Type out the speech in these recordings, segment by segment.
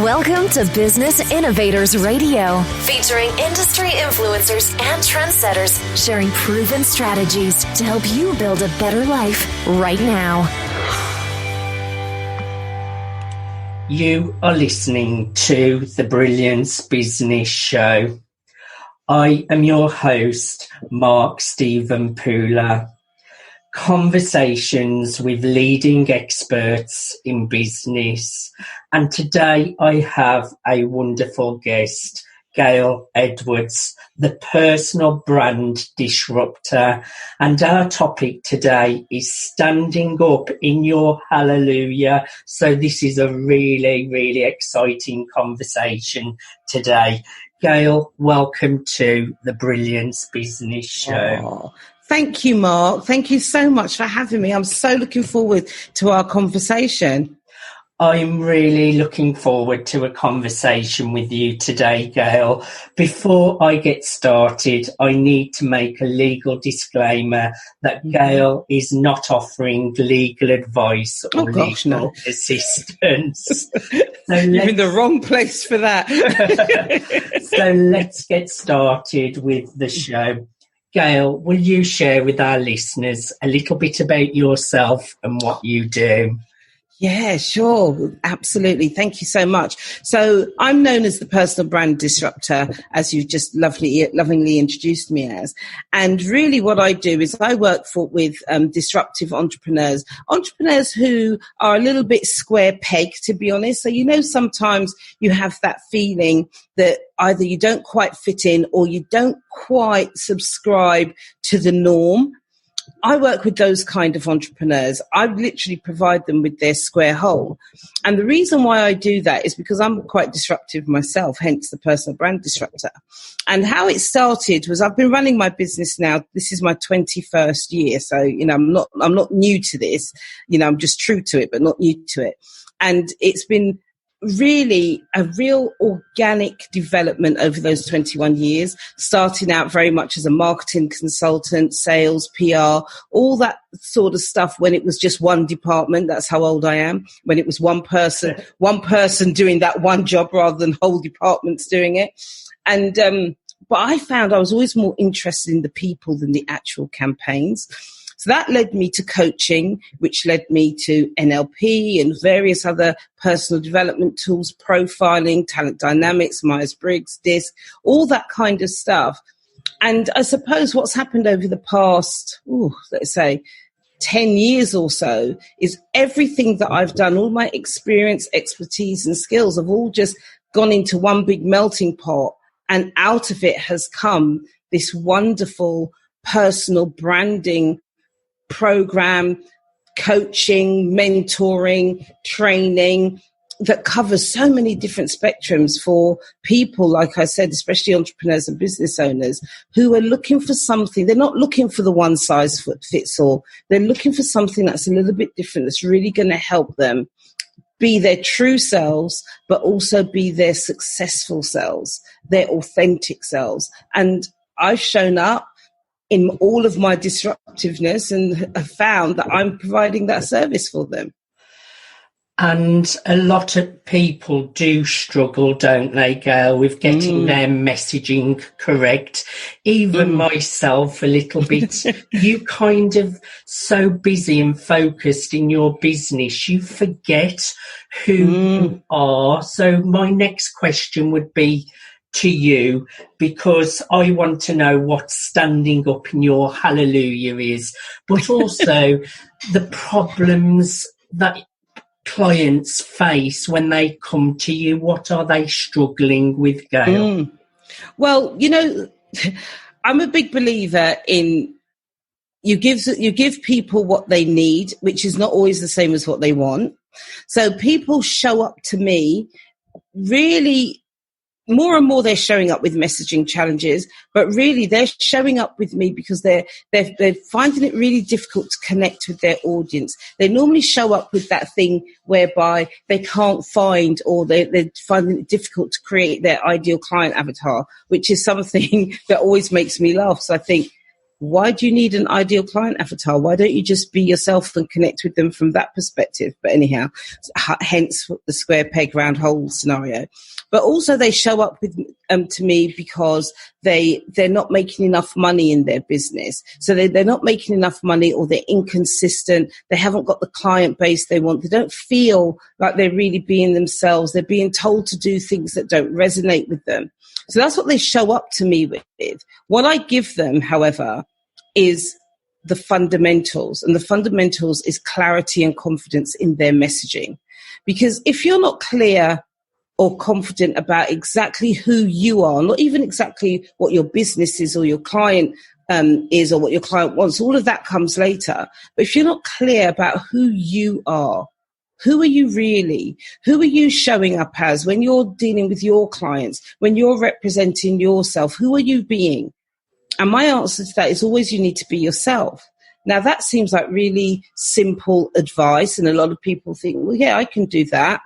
Welcome to Business Innovators Radio, featuring industry influencers and trendsetters sharing proven strategies to help you build a better life right now. You are listening to the Brilliance Business Show. I am your host, Mark Stephen Pooler. Conversations with leading experts in business. And today I have a wonderful guest, Gayle Edwards, the personal brand disruptor. And our topic today is standing up in your hallelujah. So this is a really, really exciting conversation today. Gayle, welcome to the Brilliance Business Show. Oh, thank you, Mark. Thank you so much for having me. I'm so looking forward to our conversation. I'm really looking forward to a conversation with you today, Gayle. Before I get started, I need to make a legal disclaimer that Gayle is not offering legal advice or legal assistance. So you're in the wrong place for that. So let's get started with the show. Gayle, will you share with our listeners a little bit about yourself and what you do? Yeah, sure. Absolutely. Thank you so much. So I'm known as the personal brand disruptor, as you just lovingly introduced me as. And really what I do is I work with disruptive entrepreneurs who are a little bit square pegged, to be honest. So, sometimes you have that feeling that either you don't quite fit in or you don't quite subscribe to the norm. I work with those kind of entrepreneurs. I literally provide them with their square hole. And the reason why I do that is because I'm quite disruptive myself, hence the personal brand disruptor. And how it started was I've been running my business now. This is my 21st year. So, I'm not new to this. I'm just true to it, but not new to it. And it's been really a real organic development over those 21 years, starting out very much as a marketing consultant, sales, PR, all that sort of stuff when it was just one department. That's how old I am. When it was one person doing that one job rather than whole departments doing it. And, but I found I was always more interested in the people than the actual campaigns. So that led me to coaching, which led me to NLP and various other personal development tools, profiling, talent dynamics, Myers-Briggs, DISC, all that kind of stuff. And I suppose what's happened over the past, let's say, 10 years or so is everything that I've done, all my experience, expertise and skills have all just gone into one big melting pot. And out of it has come this wonderful personal branding program, coaching, mentoring, training that covers so many different spectrums for people, like I said, especially entrepreneurs and business owners who are looking for something. They're not looking for the one size fits all. They're looking for something that's a little bit different, that's really going to help them be their true selves, but also be their successful selves, their authentic selves. And I've shown up in all of my disruptiveness and have found that I'm providing that service for them. And a lot of people do struggle, don't they, Gayle, with getting their messaging correct. Even myself a little bit. You kind of so busy and focused in your business, you forget who you are. So my next question would be to you, because I want to know what standing up in your hallelujah is, but also the problems that clients face when they come to you. What are they struggling with, Gayle? Well, I'm a big believer in you give people what they need, which is not always the same as what they want. So people show up to me really. More and more they're showing up with messaging challenges, but really they're showing up with me because they're finding it really difficult to connect with their audience. They normally show up with that thing whereby they can't find, or they're finding it difficult to create their ideal client avatar, which is something that always makes me laugh. So I think, why do you need an ideal client avatar? Why don't you just be yourself and connect with them from that perspective? But anyhow, hence the square peg round hole scenario. But also they show up with to me because they're not making enough money in their business. So they're not making enough money, or they're inconsistent. They haven't got the client base they want. They don't feel like they're really being themselves. They're being told to do things that don't resonate with them. So that's what they show up to me with. What I give them, however, is the fundamentals. And the fundamentals is clarity and confidence in their messaging. Because if you're not clear or confident about exactly who you are, not even exactly what your business is or your client is or what your client wants, all of that comes later. But if you're not clear about who you are, who are you really? Who are you showing up as when you're dealing with your clients, when you're representing yourself? Who are you being? And my answer to that is always you need to be yourself. Now, that seems like really simple advice, and a lot of people think, well, yeah, I can do that,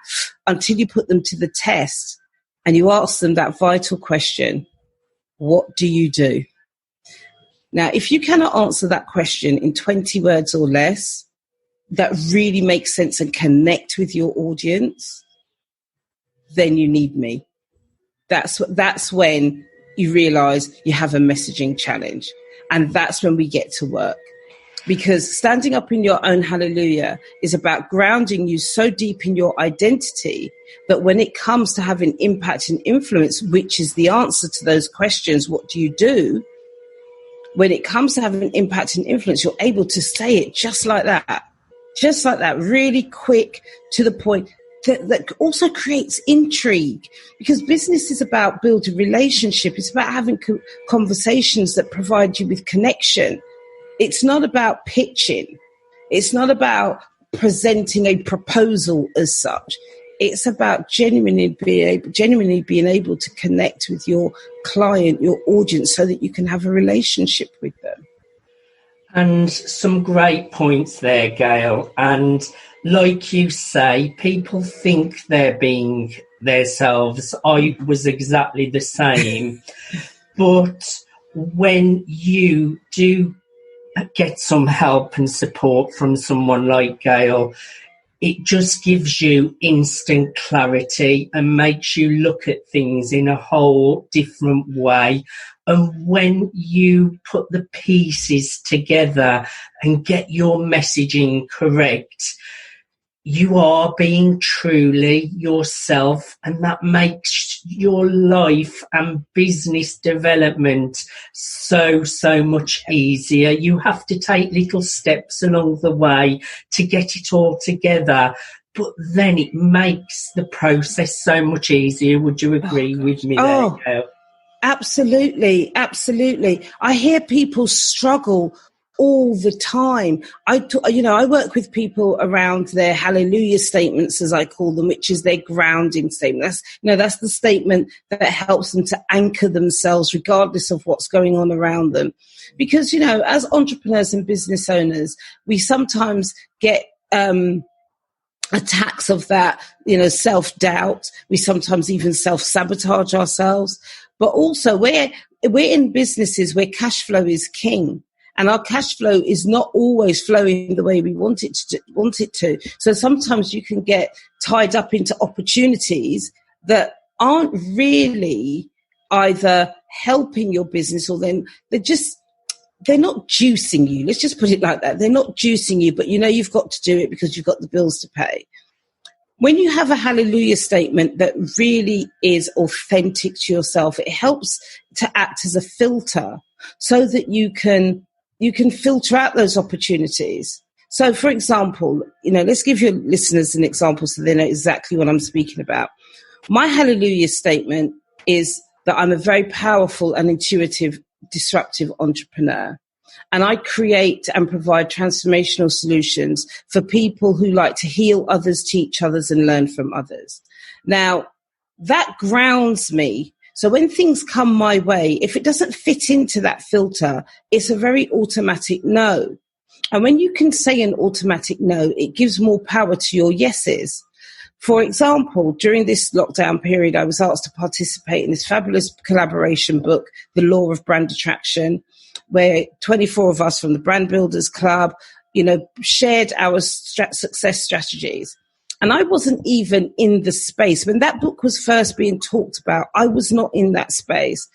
until you put them to the test and you ask them that vital question, what do you do? Now, if you cannot answer that question in 20 words or less, that really makes sense and connect with your audience, then you need me. That's when you realize you have a messaging challenge. And that's when we get to work. Because standing up in your own hallelujah is about grounding you so deep in your identity that when it comes to having impact and influence, which is the answer to those questions, what do you do? When it comes to having impact and influence, you're able to say it just like that, really quick, to the point. That also creates intrigue, because business is about building relationship. It's about having conversations that provide you with connection. It's not about pitching. It's not about presenting a proposal as such. It's about genuinely being able to connect with your client, your audience, so that you can have a relationship with them. And some great points there, Gayle. And like you say, people think they're being themselves. I was exactly the same. But when you do get some help and support from someone like Gayle, it just gives you instant clarity and makes you look at things in a whole different way. And when you put the pieces together and get your messaging correct, you are being truly yourself, and that makes your life and business development so much easier. You have to take little steps along the way to get it all together, but then it makes the process so much easier. Would you agree with me there, Gayle? Absolutely. I hear people struggle all the time. I work with people around their hallelujah statements, as I call them, which is their grounding statement. That's the statement that helps them to anchor themselves regardless of what's going on around them. Because, as entrepreneurs and business owners, we sometimes get attacks of that, self-doubt. We sometimes even self-sabotage ourselves. But also we're in businesses where cash flow is king. And our cash flow is not always flowing the way we want it to. So sometimes you can get tied up into opportunities that aren't really either helping your business, or then they're not juicing you. Let's just put it like that. They're not juicing you, but you've got to do it because you've got the bills to pay. When you have a hallelujah statement that really is authentic to yourself, it helps to act as a filter so that you can filter out those opportunities. So, for example, let's give your listeners an example so they know exactly what I'm speaking about. My hallelujah statement is that I'm a very powerful and intuitive, disruptive entrepreneur. And I create and provide transformational solutions for people who like to heal others, teach others, and learn from others. Now, that grounds me. So when things come my way, if it doesn't fit into that filter, it's a very automatic no. And when you can say an automatic no, it gives more power to your yeses. For example, during this lockdown period, I was asked to participate in this fabulous collaboration book, The Law of Brand Attraction. where 24 of us from the Brand Builders Club, shared our success strategies. And I wasn't even in the space. When that book was first being talked about, I was not in that space.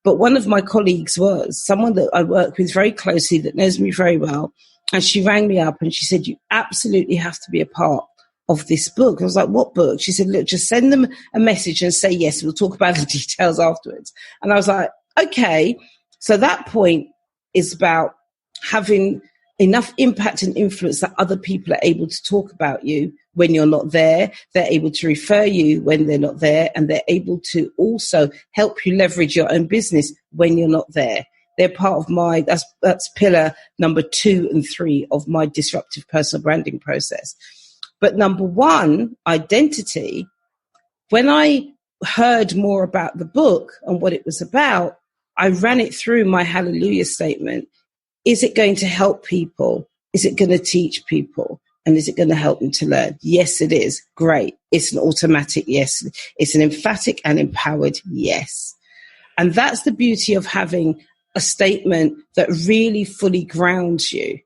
But one of my colleagues was, someone that I work with very closely that knows me very well. And she rang me up and she said, you absolutely have to be a part of this book. I was like, what book? She said, look, just send them a message and say yes. We'll talk about the details afterwards. And I was like, okay. So that point is about having enough impact and influence that other people are able to talk about you when you're not there. They're able to refer you when they're not there, and they're able to also help you leverage your own business when you're not there. They're part of my, that's pillar number 2 and 3 of my disruptive personal branding process. But number 1, identity, when I heard more about the book and what it was about, I ran it through my hallelujah statement. Is it going to help people? Is it going to teach people? And is it going to help them to learn? Yes, it is. Great. It's an automatic yes. It's an emphatic and empowered yes. And that's the beauty of having a statement that really fully grounds you.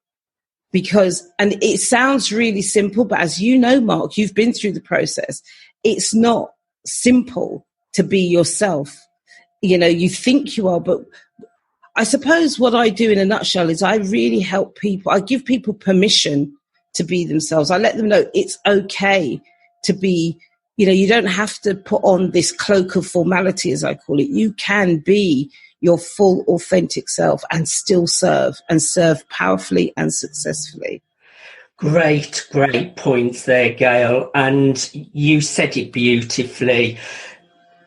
Because, and it sounds really simple, but as you know, Mark, you've been through the process. It's not simple to be yourself. You think you are, but I suppose what I do in a nutshell is I really help people. I give people permission to be themselves. I let them know it's okay to be, you don't have to put on this cloak of formality, as I call it. You can be your full authentic self and still serve powerfully and successfully. Great points there, Gayle. And you said it beautifully.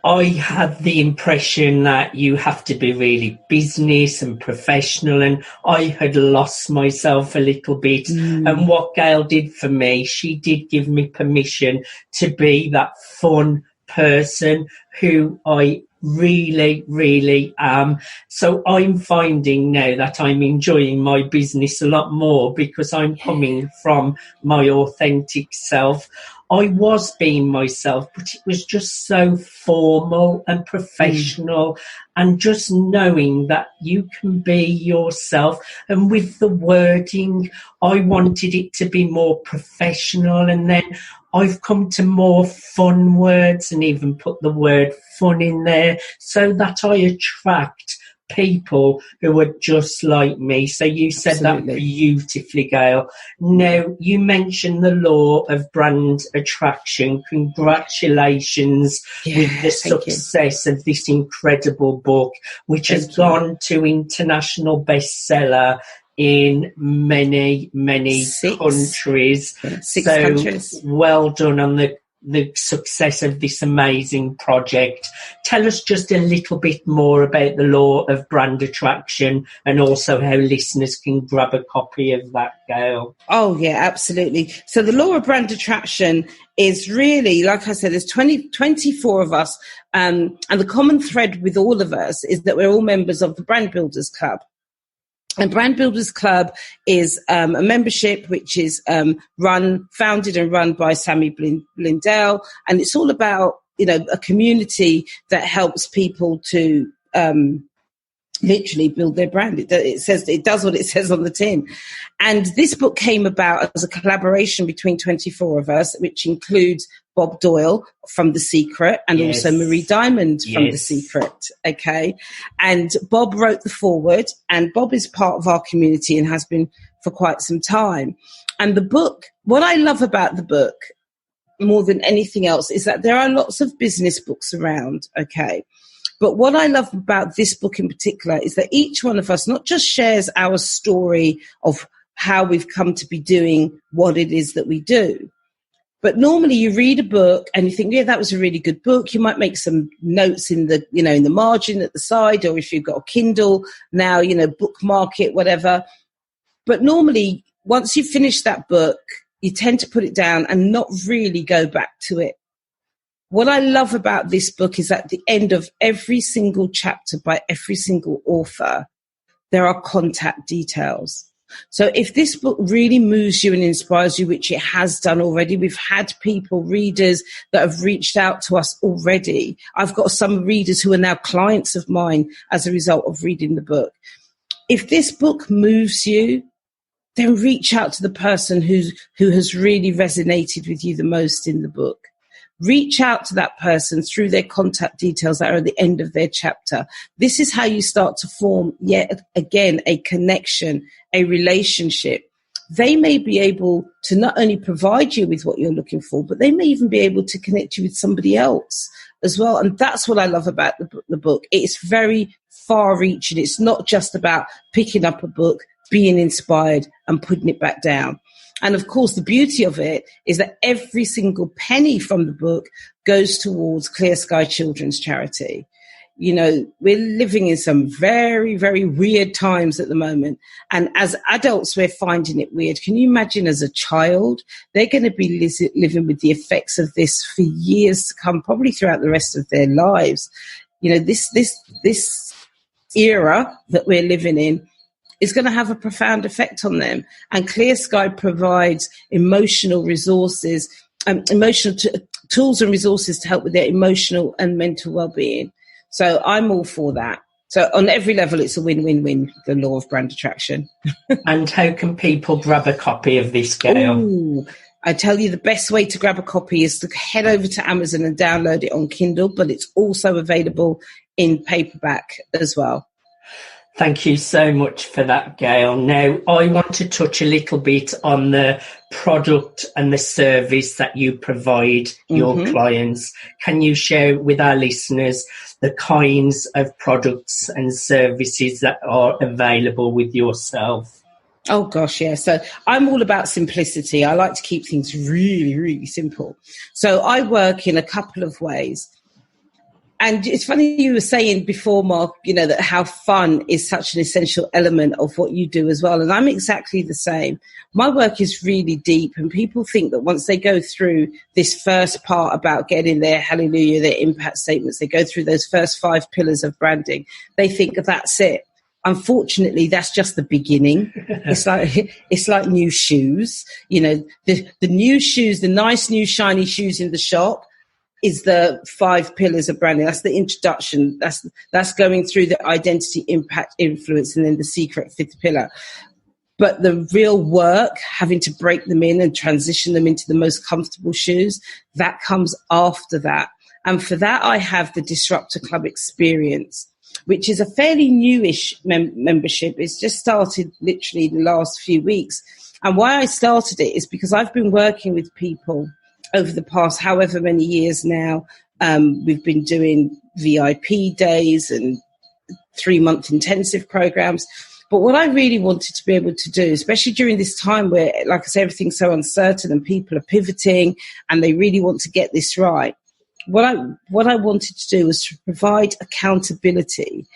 I had the impression that you have to be really business and professional, and I had lost myself a little bit. And what Gayle did for me, she did give me permission to be that fun person who I really am. So I'm finding now that I'm enjoying my business a lot more because I'm coming from my authentic self. I was being myself, but it was just so formal and professional, and just knowing that you can be yourself. And with the wording, I wanted it to be more professional, and then I've come to more fun words and even put the word fun in there so that I attract people who are just like me. So you said Absolutely. That beautifully, Gayle. Now, you mentioned the law of brand attraction. Congratulations with the success of this incredible book, which has gone to international bestseller in many countries. 6 countries. Well done on the success of this amazing project. Tell us just a little bit more about the law of brand attraction and also how listeners can grab a copy of that, Gayle. Oh, yeah, absolutely. So the law of brand attraction is really, like I said, there's 24 of us, and the common thread with all of us is that we're all members of the Brand Builders Club. And Brand Builders Club is a membership which is founded and run by Sammy Blindell. And it's all about, a community that helps people to literally build their brand. It does what it says on the tin. And this book came about as a collaboration between 24 of us, which includes Bob Doyle from The Secret and also Marie Diamond from The Secret. Okay. And Bob wrote the foreword, and Bob is part of our community and has been for quite some time. And the book, what I love about the book more than anything else is that there are lots of business books around. Okay. But what I love about this book in particular is that each one of us not just shares our story of how we've come to be doing what it is that we do, but normally you read a book and you think, yeah, that was a really good book. You might make some notes in the, in the margin at the side, or if you've got a Kindle now, bookmark it, whatever. But normally once you finish that book, you tend to put it down and not really go back to it. What I love about this book is at the end of every single chapter by every single author, there are contact details. So if this book really moves you and inspires you, which it has done already, we've had readers that have reached out to us already. I've got some readers who are now clients of mine as a result of reading the book. if this book moves you, then reach out to the person who has really resonated with you the most in the book. Reach out to that person through their contact details that are at the end of their chapter. This is how you start to form, yet again, a connection, a relationship. They may be able to not only provide you with what you're looking for, but they may even be able to connect you with somebody else as well. And that's what I love about the book. It's very far-reaching. It's not just about picking up a book, being inspired and putting it back down. And of course, the beauty of it is that every single penny from the book goes towards Clear Sky Children's Charity. You know, we're living in some very, very weird times at the moment. And as adults, we're finding it weird. Can you imagine as a child? They're going to be living with the effects of this for years to come, probably throughout the rest of their lives. You know, this era that we're living in is going to have a profound effect on them. And Clear Sky provides emotional resources, tools and resources to help with their emotional and mental well-being. So I'm all for that. So on every level, it's a win-win-win, the law of brand attraction. And how can people grab a copy of this, Gayle? Ooh, I tell you, the best way to grab a copy is to head over to Amazon and download it on Kindle, but it's also available in paperback as well. Thank you so much for that, Gayle. Now, I want to touch a little bit on the product and the service that you provide your clients. Can you share with our listeners the kinds of products and services that are available with yourself? Oh, gosh, yeah. So I'm all about simplicity. I like to keep things really, really simple. So I work in a couple of ways. And it's funny you were saying before, Mark, you know, that how fun is such an essential element of what you do as well. And I'm exactly the same. My work is really deep, and people think that once they go through this first part about getting their hallelujah, their impact statements, they go through those first 5 pillars of branding, they think that's it. Unfortunately, that's just the beginning. It's like new shoes. You know, the new shoes, the nice new shiny shoes in the shop, is the 5 pillars of branding. That's the introduction. That's going through the identity, impact, influence, and then the secret 5th pillar. But the real work, having to break them in and transition them into the most comfortable shoes, that comes after that. And for that, I have the Disruptor Club Experience, which is a fairly newish membership. It's just started literally the last few weeks. And why I started it is because I've been working with people over the past however many years now. We've been doing VIP days and 3-month intensive programs. But what I really wanted to be able to do, especially during this time where, like I say, everything's so uncertain and people are pivoting and they really want to get this right, what I wanted to do was to provide accountability,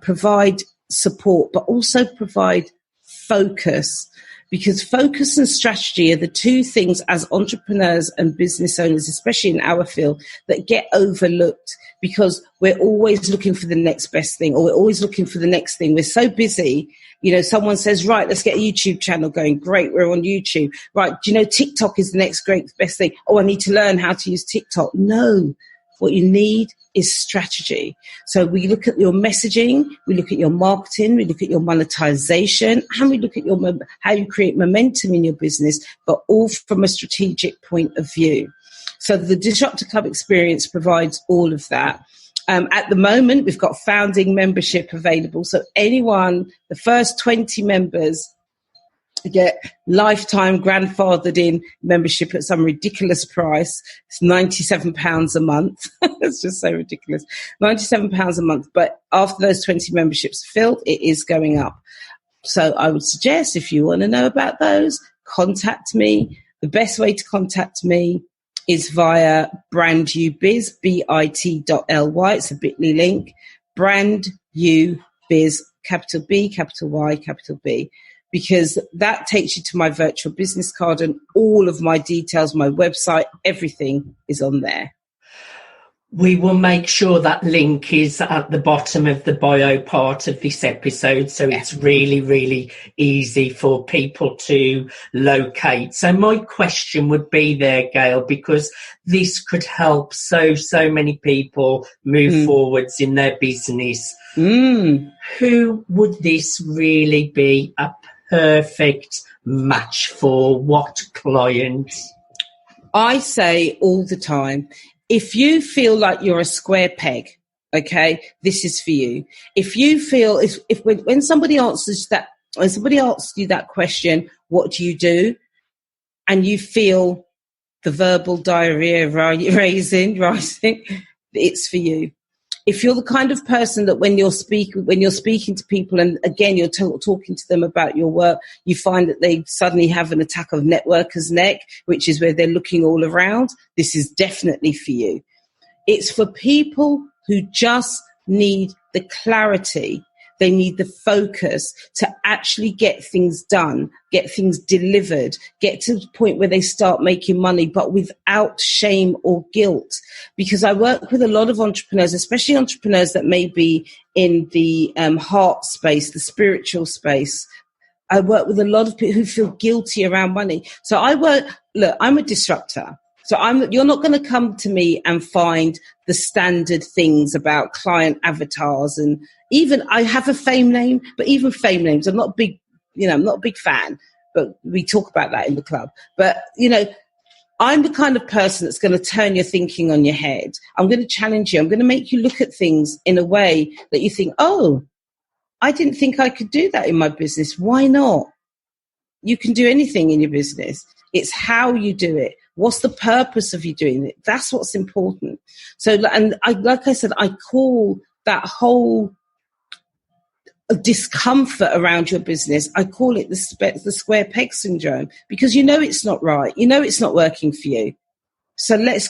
provide support, but also provide focus. Because focus and strategy are the 2 things as entrepreneurs and business owners, especially in our field, that get overlooked because we're always looking for the next best thing, or we're always looking for the next thing. We're so busy. You know, someone says, right, let's get a YouTube channel going. Great, we're on YouTube. Right, do you know TikTok is the next great best thing? Oh, I need to learn how to use TikTok. No, what you need is strategy. So we look at your messaging, we look at your marketing, we look at your monetization, and we look at how you create momentum in your business, but all from a strategic point of view. So the Disruptor Club Experience provides all of that. At the moment, we've got founding membership available. So anyone, the first 20 members, get lifetime grandfathered in membership at some ridiculous price. It's £97 a month. It's just so ridiculous. £97 a month. But after those 20 memberships are filled, it is going up. So I would suggest, if you want to know about those, contact me. The best way to contact me is via brandubiz, bit.ly. It's a bit.ly link. brandubiz, capital B, capital Y, capital B. Because that takes you to my virtual business card, and all of my details, my website, everything is on there. We will make sure that link is at the bottom of the bio part of this episode, so it's really, really easy for people to locate. So my question would be there, Gayle, because this could help so many people move forwards in their business. Who would this really be a perfect match for? What client? I say all the time, if you feel like you're a square peg, okay, this is for you. If you feel, when somebody answers that, when somebody asks you that question, what do you do? And you feel the verbal diarrhea rising, it's for you. If you're the kind of person that when you're speaking to people, and again, you're talking to them about your work, you find that they suddenly have an attack of networker's neck, which is where they're looking all around, this is definitely for you. It's for people who just need the clarity. They need the focus to actually get things done, get things delivered, get to the point where they start making money, but without shame or guilt. Because I work with a lot of entrepreneurs, especially entrepreneurs that may be in the heart space, the spiritual space. I work with a lot of people who feel guilty around money. So I'm a disruptor. So you're not going to come to me and find the standard things about client avatars, and even I have a fame name, but even fame names, I'm not a big fan, but we talk about that in the club. But, I'm the kind of person that's going to turn your thinking on your head. I'm going to challenge you. I'm going to make you look at things in a way that you think, oh, I didn't think I could do that in my business. Why not? You can do anything in your business. It's how you do it. What's the purpose of you doing it? That's what's important. So, and like I said, I call that whole discomfort around your business, I call it the square peg syndrome, because it's not right. It's not working for you. So let's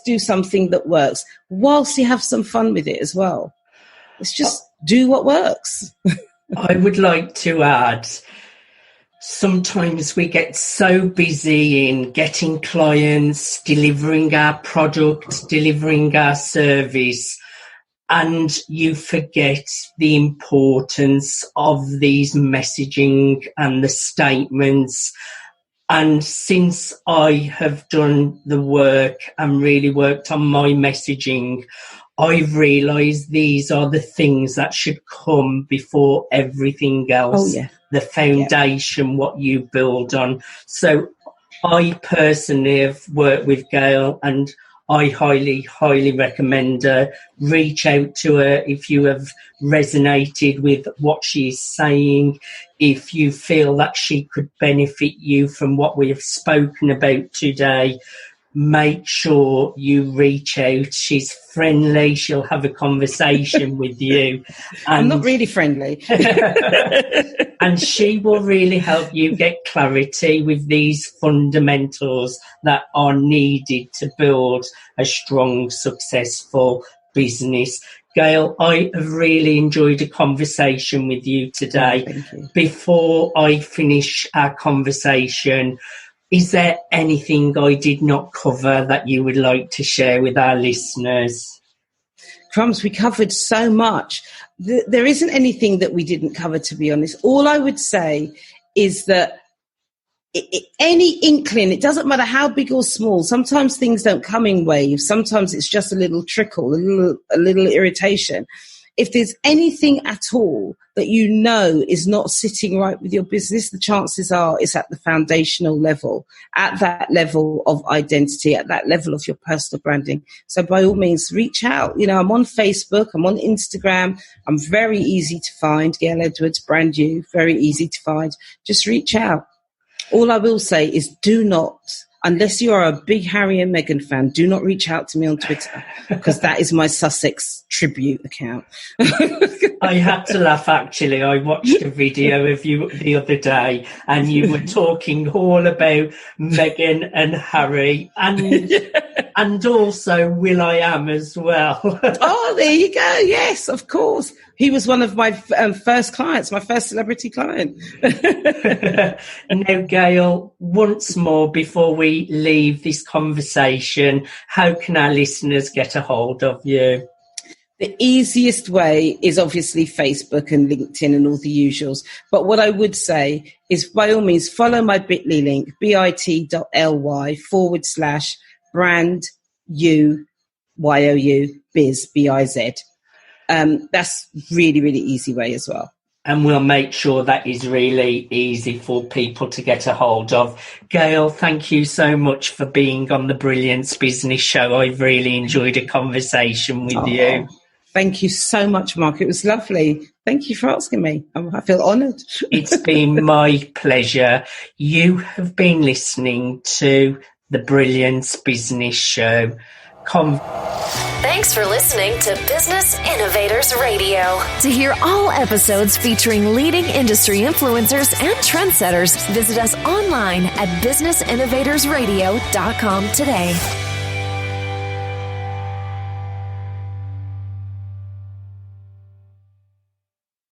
do something that works whilst you have some fun with it as well. Let's just do what works. I would like to add, sometimes we get so busy in getting clients, delivering our product, delivering our service, and you forget the importance of these messaging and the statements. And since I have done the work and really worked on my messaging, I've realised these are the things that should come before everything else. Oh, yeah. The foundation, what you build on. So I personally have worked with Gayle, and I highly, highly recommend her. Reach out to her if you have resonated with what she's saying, if you feel that she could benefit you from what we have spoken about today. Make sure you reach out. She's friendly. She'll have a conversation with you. And I'm not really friendly. And she will really help you get clarity with these fundamentals that are needed to build a strong, successful business. Gayle, I have really enjoyed a conversation with you today. Thank you. Before I finish our conversation, is there anything I did not cover that you would like to share with our listeners? Crumbs, we covered so much. There isn't anything that we didn't cover, to be honest. All I would say is that any inkling, it doesn't matter how big or small, sometimes things don't come in waves. Sometimes it's just a little trickle, a little irritation. If there's anything at all that is not sitting right with your business, the chances are it's at the foundational level, at that level of identity, at that level of your personal branding. So by all means, reach out. I'm on Facebook, I'm on Instagram. I'm very easy to find. Gayle Edwards, brand new, very easy to find. Just reach out. All I will say is do not, unless you are a big Harry and Meghan fan, do not reach out to me on Twitter, because that is my Sussex tribute account. I had to laugh, actually. I watched a video of you the other day, and you were talking all about Meghan and Harry. And And also Will.i.am as well. Oh, there you go. Yes, of course. He was one of my first clients, my first celebrity client. Now, Gayle, once more, before we leave this conversation, how can our listeners get a hold of you? The easiest way is obviously Facebook and LinkedIn and all the usuals. But what I would say is, by all means, follow my bit.ly link, bit.ly/brand YOU biz, BIZ. That's really, really easy way as well. And we'll make sure that is really easy for people to get a hold of. Gayle, thank you so much for being on the Brilliance Business Show. I've really enjoyed a conversation with you. Thank you so much, Mark. It was lovely. Thank you for asking me. I feel honoured. It's been my pleasure. You have been listening to the Brilliance Business Show. Thanks for listening to Business Innovators Radio. To hear all episodes featuring leading industry influencers and trendsetters, visit us online at businessinnovatorsradio.com today.